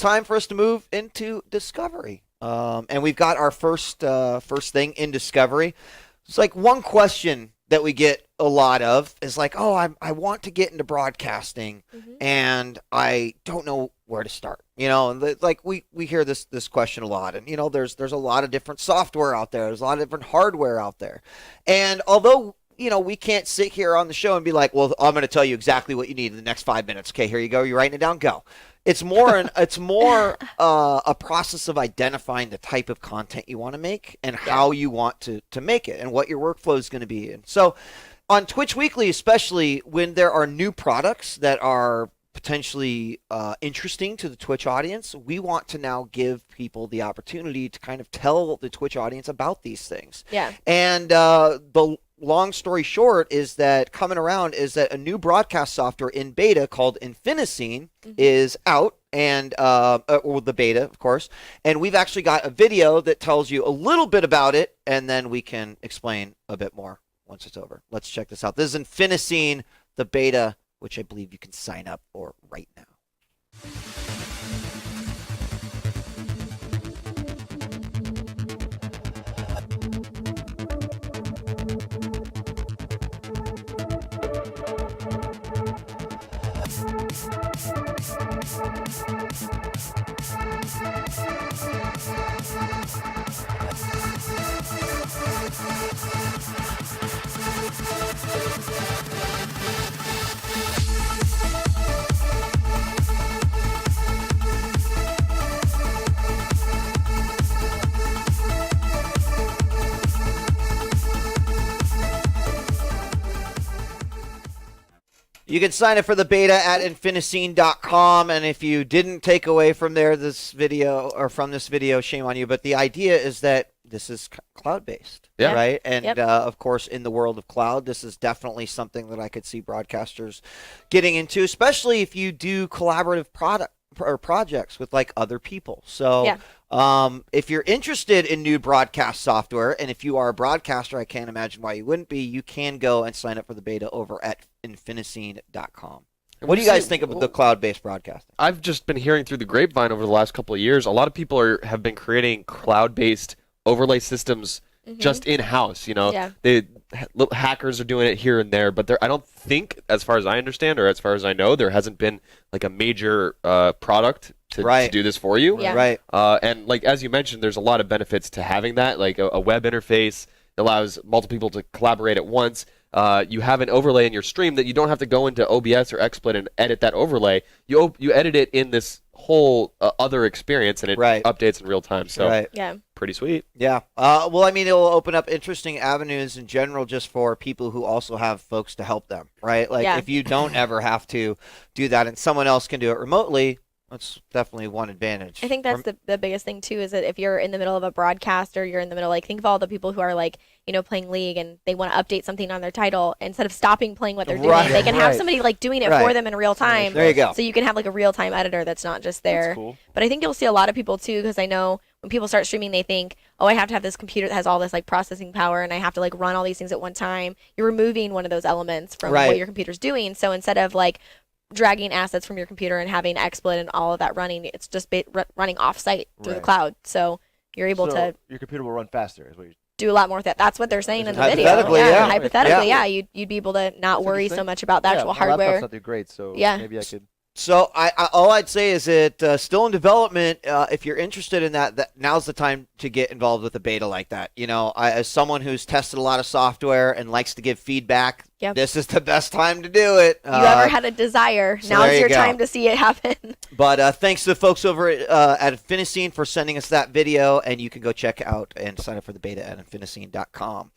time for us to move into discovery. And we've got our first thing in discovery. It's like one question that we get a lot of is like, oh, I want to get into broadcasting and I don't know where to start. And like we hear this question a lot, and there's a lot of different software out there. There's a lot of different hardware out there. And although we can't sit here on the show and be like, well, I'm going to tell you exactly what you need in the next 5 minutes. Okay, here you go. You're writing it down. Go. It's more a process of identifying the type of content you want to make and how you want to make it and what your workflow is going to be. And so on Twitch Weekly, especially when there are new products that are potentially interesting to the Twitch audience, we want to now give people the opportunity to kind of tell the Twitch audience about these things. Yeah. And the long story short is that coming around is that a new broadcast software in beta called Infiniscene is out, and or the beta, of course. And we've actually got a video that tells you a little bit about it, and then we can explain a bit more once it's over. Let's check this out. This is Infiniscene, the beta, which I believe you can sign up for right now. You can sign up for the beta at Infiniscene.com, and if you didn't take away from this video, shame on you. But the idea is that this is cloud-based, right? And of course, in the world of cloud, this is definitely something that I could see broadcasters getting into, especially if you do collaborative projects with like other people. So if you're interested in new broadcast software, and if you are a broadcaster, I can't imagine why you wouldn't be, you can go and sign up for the beta over at Infiniscene.com. What do you guys think of the cloud-based broadcasting? I've just been hearing through the grapevine over the last couple of years, a lot of people have been creating cloud-based overlay systems just in-house. Little hackers are doing it here and there, but I don't think, as far as I understand or as far as I know, there hasn't been like a major product to do this for you. And like as you mentioned, there's a lot of benefits to having that, like a web interface allows multiple people to collaborate at once. You have an overlay in your stream that you don't have to go into OBS or XSplit and edit that overlay. You edit it in this whole other experience, and it updates in real time. So pretty sweet. Yeah. Well, I mean, it will open up interesting avenues in general just for people who also have folks to help them, right? Like if you don't ever have to do that and someone else can do it remotely, that's definitely one advantage. I think that's the biggest thing too, is that if you're in the middle of a broadcast or you're in the middle, like think of all the people who are like, playing League and they want to update something on their title, instead of stopping playing what they're doing, they can have somebody like doing it for them in real time. There you go. So you can have like a real time editor that's not just there. That's cool. But I think you'll see a lot of people too, because I know when people start streaming, they think, oh, I have to have this computer that has all this like processing power and I have to like run all these things at one time. You're removing one of those elements from what your computer's doing. So instead of like dragging assets from your computer and having XSplit and all of that running, it's just running off-site through the cloud. So you're able to... Your computer will run faster, is what you're... do a lot more with that. That's what they're saying in the video. Hypothetically, you'd be able to not worry so much about the actual hardware. My laptop's not too great, so maybe I could... So all I'd say is it's still in development. If you're interested in that, now's the time to get involved with a beta like that. As someone who's tested a lot of software and likes to give feedback, this is the best time to do it. You ever had a desire, now's your time to see it happen. But thanks to the folks over at Infiniscene for sending us that video, and you can go check out and sign up for the beta at Infiniscene.com.